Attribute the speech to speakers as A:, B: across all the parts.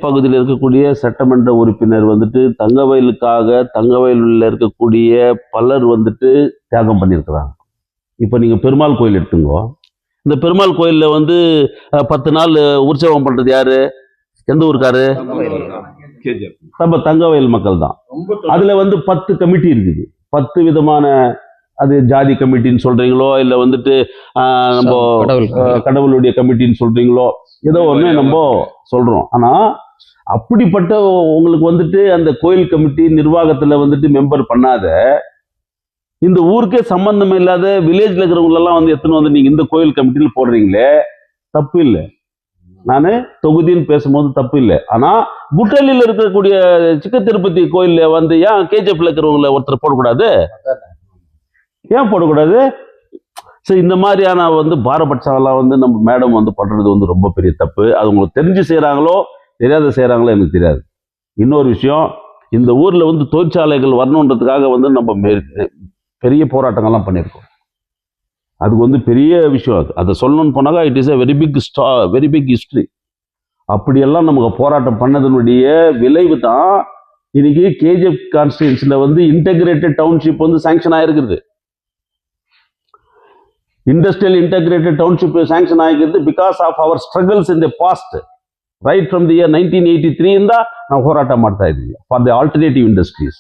A: பகுதியில் இருக்கக்கூடிய சட்டமன்ற உறுப்பினர் வந்துட்டு தங்கவயலில் இருக்கக்கூடிய பலர் வந்துட்டு தியாகம் பண்ணியிருக்கிறாங்க. இப்போ நீங்கள் பெருமாள் கோயில் எடுத்துங்கோ. இந்த பெருமாள் கோயிலில் வந்து 10 நாள் உற்சவம் பண்ணுறது யாரு? எந்த ஊருக்காரு? நம்ம தங்கவயல் மக்கள் தான். அதில் வந்து 10 கமிட்டி இருக்குது. 10 விதமான, அது ஜாதி கமிட்டின்னு சொல்றீங்களோ இல்லை வந்துட்டு நம்ம கடவுளுடைய கமிட்டின்னு சொல்றீங்களோ, ஏதோ ஒன்று நம்ம சொல்றோம். ஆனா அப்படிப்பட்ட உங்களுக்கு வந்துட்டு அந்த கோயில் கமிட்டி நிர்வாகத்துல வந்துட்டு மெம்பர் பண்ணாத, இந்த ஊருக்கே சம்பந்தம் இல்லாத வில்லேஜ்ல இருக்கிறவங்களெல்லாம் வந்து எத்தனை வந்து நீங்க இந்த கோயில் கமிட்டியில் போடுறீங்களே, தப்பு இல்லை. நான் தொகுதின்னு பேசும்போது தப்பு இல்லை. ஆனா குட்டலியில் இருக்கக்கூடிய சிக்க திருப்பதி கோயில்ல வந்து ஏன் கேஜிஎஃப்ல இருக்கிறவங்களை ஒருத்தர் போடக்கூடாது? ஏன் போடக்கூடாது? சரி, இந்த மாதிரியான வந்து பாரபட்சம்லாம் வந்து நம்ம மேடம் வந்து பண்றது வந்து ரொம்ப பெரிய தப்பு. அது உங்களுக்கு தெரிஞ்சு செய்யறாங்களோ தெரியாத செய்யறாங்களோ எனக்கு தெரியாது. இன்னொரு விஷயம், இந்த ஊர்ல வந்து தொழிற்சாலைகள் வரணுன்றதுக்காக வந்து நம்ம பெரிய போராட்டங்கள்லாம் பண்ணியிருக்கோம். அதுக்கு வந்து பெரிய விஷயம். அதை சொல்லணும்னு போனாக்கா it is a very big history. அப்படியெல்லாம் நமக்கு போராட்டம் பண்ணதனுடைய விளைவு தான் இன்னைக்கு கேஜிஎஃப் கான்ஸ்டிடியூன்சில வந்து இன்டெகிரேட்டட் டவுன்ஷிப் வந்து சாங்ஷன் ஆயிருக்குது. இண்டஸ்ட்ரியல் இன்டெகிரேட்டட் டவுன்ஷிப் சாங்ஷன் ஆகிருக்குது because of our struggles in the past. Right from the year 1983 ಇಂದ ನಾವು ಹೋರಾಟ ಮಾಡ್ತಾ ಇದ್ದೀವಿ for the alternative industries.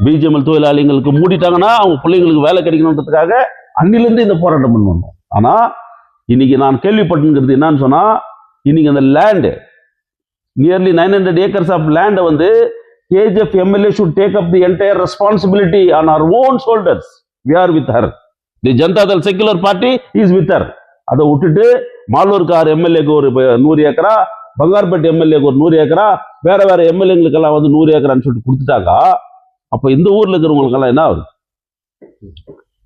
A: BGML தொழிலாளிகளுக்கு மூடிட்டாங்கன்னா அவங்க பிள்ளைங்களுக்கு வேலை கிடைக்கணுன்றதுக்காக அன்னிலிருந்து இந்த போராட்டம் பண்ணி வந்தோம். ஆனா இன்னைக்கு நான் கேள்விப்பட்டுங்கிறது என்னன்னு சொன்னா, இன்னைக்கு அந்த லேண்டு நியர்லி 900 acres ஆஃப் லேண்டை வந்து KGF MLA should take up the entire responsibility on our own shoulders. We are with her. The Janata Dal secular party is with her. அதை விட்டுட்டு மாலூர்கார் எம்எல்ஏக்கு ஒரு 100 ஏக்கரா, பங்கார்பேட் எம்எல்ஏக்கு ஒரு 100 ஏக்கரா, வேற வேற எம்எல்ஏங்களுக்கெல்லாம் வந்து 100 ஏக்கரான்னு சொல்லிட்டு கொடுத்துட்டாங்க. அப்ப இந்த ஊர்ல இருக்கிறவங்களுக்கெல்லாம் என்ன ஆகுது?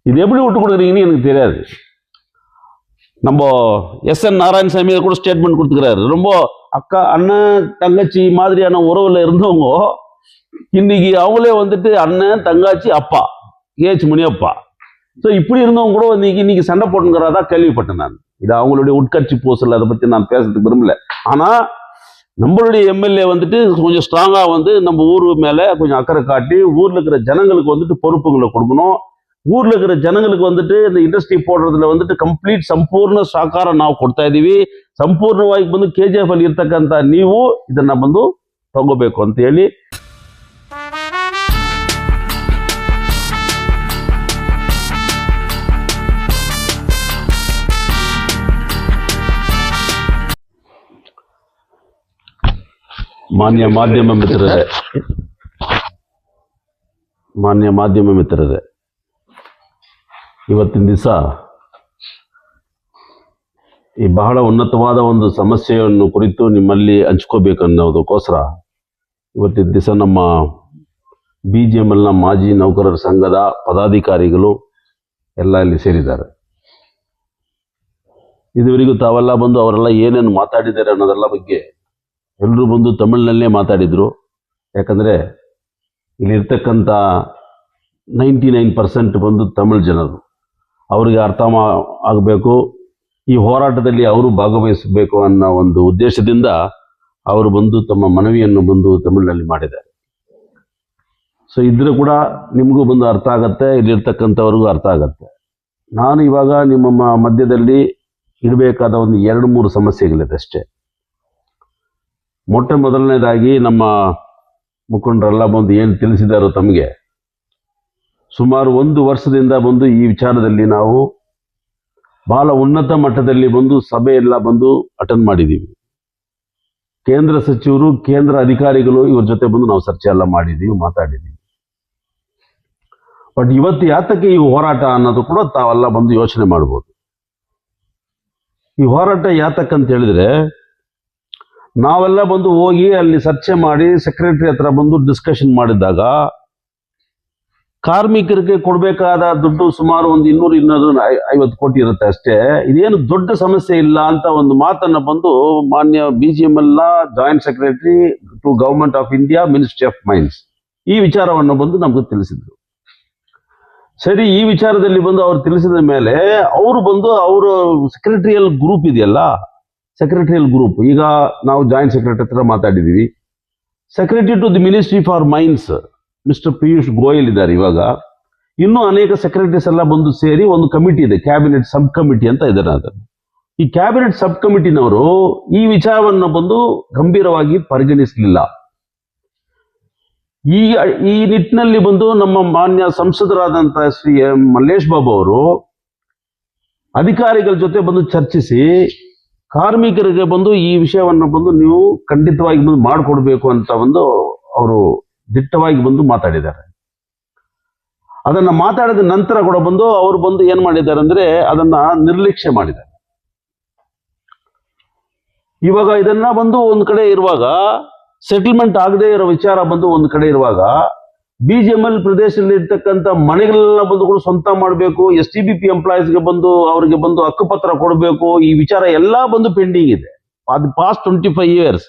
A: இது எப்படி விட்டு கொடுக்குறீங்கன்னு எனக்கு தெரியாது. நம்ம எஸ்.என். நாராயணசாமி கூட ஸ்டேட்மெண்ட் கொடுத்துக்கிறாரு. ரொம்ப அக்கா அண்ணன் தங்கச்சி மாதிரியான உறவுல இருந்தவங்க இன்னைக்கு அவங்களே வந்துட்டு அண்ணன் தங்கச்சி அப்பா ஏச் முனியப்பா. ஸோ இப்படி இருந்தவங்க கூட இன்னைக்கு சண்டை போட்டுங்கிறதா கேள்விப்பட்டேன் நான். இது அவங்களுடைய உட்கட்சி போஸ்டல், அதை பத்தி நான் பேசுறதுக்கு விரும்பல. ஆனா நம்மளுடைய எம்எல்ஏ வந்துட்டு கொஞ்சம் ஸ்ட்ராங்கா வந்து நம்ம ஊர் மேல கொஞ்சம் அக்கறை காட்டி ஊர்ல இருக்கிற ஜனங்களுக்கு வந்துட்டு பொறுப்புகளை கொடுக்கணும். ஊர்ல இருக்கிற ஜனங்களுக்கு வந்துட்டு இந்த ಇಂಡಸ್ಟ್ರಿ போடுறதுல வந்துட்டு ಕಂಪ್ಲೀಟ್ ಸಂಪೂರ್ಣ ಸಹಕಾರ ನಾವು ಕೊಡ್ತಾ ಇದೀವಿ. ಸಂಪೂರ್ಣವಾಗಿ ಬಂದು ಕೆಜಿಎಫ್ ಅಲ್ಲಿ ಇರ್ತಕ್ಕಂಥ ನೀವು ಇದನ್ನ ಬಂದು ತಗೋಬೇಕು ಅಂತ ಹೇಳಿ ಮಾನ್ಯ ಮಾಧ್ಯಮ ಮಿತ್ರರೇ, ಇವತ್ತಿನ ದಿವಸ ಈ ಬಹಳ ಉನ್ನತವಾದ ಒಂದು ಸಮಸ್ಯೆಯನ್ನು ಕುರಿತು ನಿಮ್ಮಲ್ಲಿ ಹಂಚ್ಕೋಬೇಕನ್ನೋದಕ್ಕೋಸ್ಕರ ಇವತ್ತಿನ ದಿವಸ ನಮ್ಮ BGMLನ ಮಾಜಿ ನೌಕರರ ಸಂಘದ ಪದಾಧಿಕಾರಿಗಳು ಎಲ್ಲ ಇಲ್ಲಿ ಸೇರಿದ್ದಾರೆ. ಇದುವರೆಗೂ ತಾವೆಲ್ಲ ಬಂದು ಅವರೆಲ್ಲ ಏನೇನು ಮಾತಾಡಿದ್ದಾರೆ ಅನ್ನೋದೆಲ್ಲ ಬಗ್ಗೆ ಎಲ್ಲರೂ ಬಂದು ತಮಿಳಿನಲ್ಲೇ ಮಾತಾಡಿದ್ರು. ಯಾಕಂದರೆ ಇಲ್ಲಿರ್ತಕ್ಕಂಥ 99% ಬಂದು ತಮಿಳ್ ಜನರು. ಅವರಿಗೆ ಅರ್ಥ ಆಗಬೇಕು, ಈ ಹೋರಾಟದಲ್ಲಿ ಅವರು ಭಾಗವಹಿಸಬೇಕು ಅನ್ನೋ ಒಂದು ಉದ್ದೇಶದಿಂದ ಅವರು ಬಂದು ತಮ್ಮ ಮನವಿಯನ್ನು ಬಂದು ತಮಿಳಿನಲ್ಲಿ ಮಾಡಿದ್ದಾರೆ. ಸೊ ಇದ್ರೆ ಕೂಡ ನಿಮಗೂ ಬಂದು ಅರ್ಥ ಆಗತ್ತೆ, ಇಲ್ಲಿರ್ತಕ್ಕಂಥವ್ರಿಗೂ ಅರ್ಥ ಆಗತ್ತೆ. ನಾನು ಇವಾಗ ನಿಮ್ಮ ಮಧ್ಯದಲ್ಲಿ ಇಡಬೇಕಾದ ಒಂದು 2-3 ಸಮಸ್ಯೆಗಳಿದೆ ಅಷ್ಟೇ. ಮೊದಲನೇದಾಗಿ ನಮ್ಮ ಮುಖಂಡರೆಲ್ಲ ಬಂದು ಏನು ತಿಳಿಸಿದಾರೋ ತಮಗೆ, ಸುಮಾರು 1 ವರ್ಷದಿಂದ ಬಂದು ಈ ವಿಚಾರದಲ್ಲಿ ನಾವು ಬಹಳ ಉನ್ನತ ಮಟ್ಟದಲ್ಲಿ ಬಂದು ಸಭೆ ಎಲ್ಲ ಬಂದು ಅಟೆಂಡ್ ಮಾಡಿದ್ದೀವಿ. ಕೇಂದ್ರ ಸಚಿವರು, ಕೇಂದ್ರ ಅಧಿಕಾರಿಗಳು ಇವ್ರ ಜೊತೆ ಬಂದು ನಾವು ಚರ್ಚೆ ಎಲ್ಲ ಮಾಡಿದ್ದೀವಿ, ಮಾತಾಡಿದ್ದೀವಿ. ಬಟ್ ಇವತ್ತು ಯಾತಕ್ಕೆ ಈ ಹೋರಾಟ ಅನ್ನೋದು ಕೂಡ ತಾವೆಲ್ಲ ಬಂದು ಯೋಚನೆ ಮಾಡ್ಬೋದು. ಈ ಹೋರಾಟ ಯಾತಕ್ಕಂತ ಹೇಳಿದ್ರೆ, ನಾವೆಲ್ಲ ಬಂದು ಹೋಗಿ ಅಲ್ಲಿ ಚರ್ಚೆ ಮಾಡಿ ಸೆಕ್ರೆಟರಿ ಹತ್ರ ಬಂದು ಡಿಸ್ಕಷನ್ ಮಾಡಿದಾಗ ಕಾರ್ಮಿಕರಿಗೆ ಕೊಡಬೇಕಾದ ದುಡ್ಡು ಸುಮಾರು ಒಂದು 200-250 ಕೋಟಿ ಇರುತ್ತೆ ಅಷ್ಟೇ. ಇದೇನು ದೊಡ್ಡ ಸಮಸ್ಯೆ ಇಲ್ಲ ಅಂತ ಒಂದು ಮಾತನ್ನ ಬಂದು ಮಾನ್ಯ BGMLನ joint secretary to government of India, ministry of mines ಈ ವಿಚಾರವನ್ನು ಬಂದು ನಮ್ಗೆ ತಿಳಿಸಿದ್ರು. ಸರಿ, ಈ ವಿಚಾರದಲ್ಲಿ ಬಂದು ಅವ್ರು ತಿಳಿಸಿದ ಮೇಲೆ ಅವರು ಬಂದು ಅವರು ಸೆಕ್ರೆಟರಿಯಲ್ ಗ್ರೂಪ್ ಇದೆಯಲ್ಲ, ಸೆಕ್ರೆಟರಿಯಲ್ ಗ್ರೂಪ್, ಈಗ ನಾವು ಜಾಯಿಂಟ್ ಸೆಕ್ರೆಟರಿ ಹತ್ರ ಮಾತಾಡಿದ್ದೀವಿ. Secretary to the ministry for mines mister Piyush Goyal ಇದ್ದಾರೆ. ಇವಾಗ ಇನ್ನೂ ಅನೇಕ ಸೆಕ್ರೆಟರೀಸ್ ಎಲ್ಲ ಬಂದು ಸೇರಿ ಒಂದು ಕಮಿಟಿ ಇದೆ, ಕ್ಯಾಬಿನೆಟ್ ಸಬ್ ಕಮಿಟಿ ಅಂತ ಇದ್ದಾರೆ. ಅದನ್ನು ಈ ಕ್ಯಾಬಿನೆಟ್ ಸಬ್ ಕಮಿಟಿನವರು ಈ ವಿಚಾರವನ್ನು ಬಂದು ಗಂಭೀರವಾಗಿ ಪರಿಗಣಿಸಲಿಲ್ಲ. ಈ ನಿಟ್ಟಿನಲ್ಲಿ ಬಂದು ನಮ್ಮ ಮಾನ್ಯ ಸಂಸದರಾದಂತಹ ಶ್ರೀ ಮಲ್ಲೇಶ್ ಬಾಬು ಅವರು ಅಧಿಕಾರಿಗಳ ಜೊತೆ ಬಂದು ಚರ್ಚಿಸಿ ಕಾರ್ಮಿಕರಿಗೆ ಬಂದು ಈ ವಿಷಯವನ್ನು ಬಂದು ನೀವು ಖಂಡಿತವಾಗಿ ಬಂದು ಮಾಡಿಕೊಡ್ಬೇಕು ಅಂತ ಒಂದು ಅವರು ದಿಟ್ಟವಾಗಿ ಬಂದು ಮಾತಾಡಿದ್ದಾರೆ. ಅದನ್ನ ಮಾತಾಡಿದ ನಂತರ ಕೂಡ ಬಂದು ಅವರು ಬಂದು ಏನ್ ಮಾಡಿದ್ದಾರೆ ಅಂದ್ರೆ ಅದನ್ನ ನಿರ್ಲಕ್ಷ್ಯ ಮಾಡಿದ್ದಾರೆ. ಇವಾಗ ಇದನ್ನ ಬಂದು ಒಂದ್ ಕಡೆ ಇರುವಾಗ, ಸೆಟಲ್ಮೆಂಟ್ ಆಗದೆ ಇರೋ ವಿಚಾರ ಬಂದು ಒಂದ್ ಕಡೆ ಇರುವಾಗ, BGML ಪ್ರದೇಶದಲ್ಲಿ ಇರ್ತಕ್ಕಂಥ ಮನೆಗಳನ್ನ ಬಂದು ಕೂಡ ಸ್ವಂತ ಮಾಡಬೇಕು, STBP ಎಂಪ್ಲಾಯೀಸ್ಗೆ ಬಂದು ಅವರಿಗೆ ಬಂದು ಹಕ್ಕುಪತ್ರ ಕೊಡಬೇಕು, ಈ ವಿಚಾರ ಎಲ್ಲ ಬಂದು ಪೆಂಡಿಂಗ್ ಇದೆ. ಅದು past 25 years,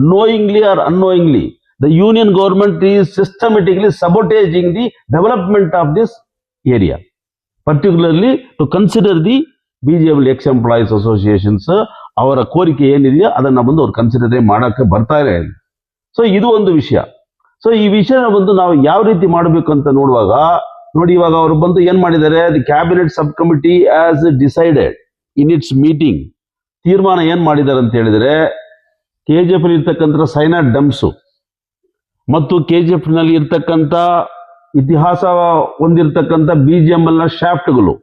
A: knowingly or unknowingly, the union government is systematically sabotaging the development of this area, particularly to consider the BGML ex-employees associations. ಅವರ ಕೋರಿಕೆ ಏನಿದೆಯೋ ಅದನ್ನ ಬಂದು ಅವ್ರು ಕನ್ಸಿಡರ್ ಮಾಡಕ್ಕೆ ಬರ್ತಾರೆ. ಸೊ ಇದು ಒಂದು ವಿಷಯ. ಸೊ ಈ ವಿಷಯನ ಬಂದು ನಾವು ಯಾವ ರೀತಿ ಮಾಡಬೇಕು ಅಂತ ನೋಡುವಾಗ, ನೋಡಿ ಇವಾಗ ಅವರು ಬಂದು ಏನ್ ಮಾಡಿದ್ದಾರೆ, the cabinet sub committee as decided in its meeting, ತೀರ್ಮಾನ ಏನ್ ಮಾಡಿದ್ದಾರೆ ಅಂತ ಹೇಳಿದ್ರೆ, KGF ಇರ್ತಕ್ಕಂಥ ಸೈನಾಟ್ ಡಂಪ್ಸು ಮತ್ತು KGF ನಲ್ಲಿ ಇರ್ತಕ್ಕಂಥ ಇತಿಹಾಸ ಹೊಂದಿರತಕ್ಕಂಥ BGML ನ ಶಾಫ್ಟ್ಗಳು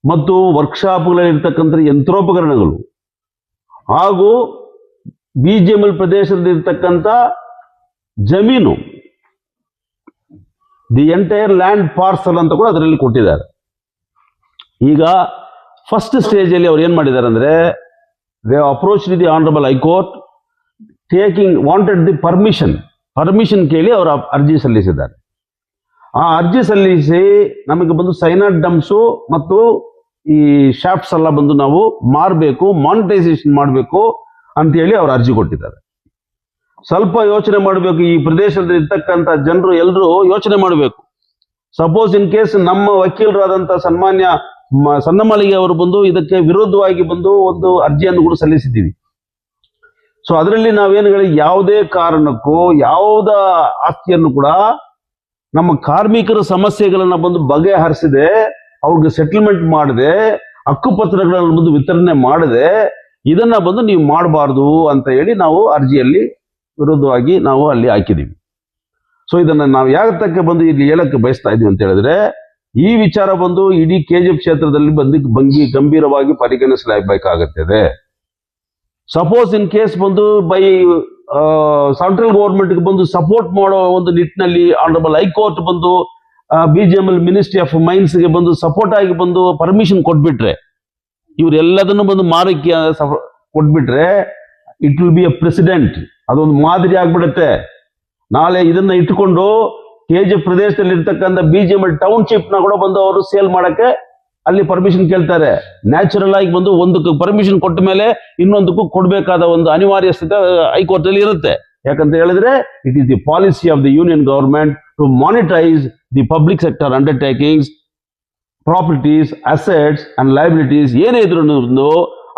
A: ಮತ್ತು ವರ್ಕ್ಶಾಪ್ಗಳಲ್ಲಿ ಇರ್ತಕ್ಕಂಥ ಯಂತ್ರೋಪಕರಣಗಳು ಹಾಗೂ BGML ಪ್ರದೇಶದಲ್ಲಿ ಇರ್ತಕ್ಕಂಥ ಜಮೀನು, ದಿ ಎಂಟೈರ್ ಲ್ಯಾಂಡ್ ಪಾರ್ಸಲ್ ಅಂತ ಕೂಡ ಅದರಲ್ಲಿ ಕೊಟ್ಟಿದ್ದಾರೆ. ಈಗ ಫಸ್ಟ್ ಸ್ಟೇಜ್ ಅಲ್ಲಿ ಅವ್ರು ಏನ್ ಮಾಡಿದ್ದಾರೆ ಅಂದ್ರೆ, they approach the honourable high court wanted the permission ಕೇಳಿ ಅವರು ಅರ್ಜಿ ಸಲ್ಲಿಸಿದ್ದಾರೆ. ಆ ಅರ್ಜಿ ಸಲ್ಲಿಸಿ ನಮಗೆ ಬಂದು ಸೈನಾಟ್ ಡಂಪ್ಸು ಮತ್ತು ಈ ಶಾಫ್ಟ್ಸ್ ಎಲ್ಲ ಬಂದು ನಾವು ಮಾರಬೇಕು, ಮಾನಿಟೈಸೇಷನ್ ಮಾಡಬೇಕು ಅಂತ ಹೇಳಿ ಅವರು ಅರ್ಜಿ ಕೊಟ್ಟಿದ್ದಾರೆ. ಸ್ವಲ್ಪ ಯೋಚನೆ ಮಾಡಬೇಕು, ಈ ಪ್ರದೇಶದಲ್ಲಿ ಇರ್ತಕ್ಕಂಥ ಜನರು ಎಲ್ಲರೂ ಯೋಚನೆ ಮಾಡಬೇಕು. ಸಪೋಸ್ ಇನ್ ಕೇಸ್ ನಮ್ಮ ವಕೀಲರಾದಂಥ ಸನ್ಮಾನ್ಯ ಸನ್ನಮಾಳಿಗೆ ಅವರು ಬಂದು ಇದಕ್ಕೆ ವಿರೋಧವಾಗಿ ಬಂದು ಒಂದು ಅರ್ಜಿಯನ್ನು ಕೂಡ ಸಲ್ಲಿಸಿದ್ದೀವಿ. ಸೊ ಅದರಲ್ಲಿ ನಾವೇನು ಹೇಳಿ, ಯಾವುದೇ ಕಾರಣಕ್ಕೂ ಯಾವುದ ಆಸ್ತಿಯನ್ನು ಕೂಡ ನಮ್ಮ ಕಾರ್ಮಿಕರ ಸಮಸ್ಯೆಗಳನ್ನ ಬಂದು ಬಗೆಹರಿಸದೆ, ಅವ್ರಿಗೆ ಸೆಟಲ್ಮೆಂಟ್ ಮಾಡದೆ, ಹಕ್ಕುಪತ್ರಗಳನ್ನು ಬಂದು ವಿತರಣೆ ಮಾಡದೆ, ಇದನ್ನ ಬಂದು ನೀವು ಮಾಡಬಾರ್ದು ಅಂತ ಹೇಳಿ ನಾವು ಅರ್ಜಿಯಲ್ಲಿ ವಿರುದ್ಧವಾಗಿ ನಾವು ಅಲ್ಲಿ ಹಾಕಿದೀವಿ. ಸೊ ಇದನ್ನ ನಾವು ಯಾತಕ್ಕೆ ಬಂದು ಇಲ್ಲಿ ಹೇಳಕ್ಕೆ ಬಯಸ್ತಾ ಇದೀವಿ ಅಂತ ಹೇಳಿದ್ರೆ, ಈ ವಿಚಾರ ಬಂದು ಇಡೀ KGF ಕ್ಷೇತ್ರದಲ್ಲಿ ಬಂದು ಗಂಭೀರವಾಗಿ ಪರಿಗಣಿಸಲೇಬೇಕಾಗುತ್ತದೆ. ಸಪೋಸ್ ಇನ್ ಕೇಸ್ ಬಂದು ಬೈ ಸೆಂಟ್ರಲ್ ಗೌರ್ಮೆಂಟ್ ಬಂದು ಸಪೋರ್ಟ್ ಮಾಡೋ ಒಂದು ನಿಟ್ಟಿನಲ್ಲಿ ಆನರಬಲ್ ಹೈಕೋರ್ಟ್ ಬಂದು BGML ಮಿನಿಸ್ಟ್ರಿ ಆಫ್ ಮೈನ್ಸ್ ಗೆ ಬಂದು ಸಪೋರ್ಟ್ ಆಗಿ ಬಂದು ಪರ್ಮಿಷನ್ ಕೊಟ್ಬಿಟ್ರೆ, ಇವರೆಲ್ಲದನ್ನು ಬಂದು ಮಾರಕ್ಕೆ ಕೊಟ್ಬಿಟ್ರೆ, it will be A president, ಅದೊಂದು ಮಾದರಿ ಆಗ್ಬಿಡುತ್ತೆ. ನಾಳೆ ಇದನ್ನ ಇಟ್ಟುಕೊಂಡು KGF ಪ್ರದೇಶದಲ್ಲಿ ಇರ್ತಕ್ಕಂಥ BGML ಟೌನ್ಶಿಪ್ ನ ಕೂಡ ಬಂದು ಅವರು ಸೇಲ್ ಮಾಡಕ್ಕೆ ಅಲ್ಲಿ ಪರ್ಮಿಷನ್ ಕೇಳ್ತಾರೆ. ನ್ಯಾಚುರಲ್ ಆಗಿ ಬಂದು ಒಂದಕ್ಕೆ ಪರ್ಮಿಷನ್ ಕೊಟ್ಟ ಮೇಲೆ ಇನ್ನೊಂದಕ್ಕೂ ಕೊಡಬೇಕಾದ ಒಂದು ಅನಿವಾರ್ಯ ಸ್ಥಿತಿ ಹೈಕೋರ್ಟ್ ಅಲ್ಲಿ ಇರುತ್ತೆ. ಯಾಕಂತ ಹೇಳಿದ್ರೆ, it is the policy of the union government to monetise the public sector undertakings, properties, assets and liabilities ಏನೇ ಇದ್ರು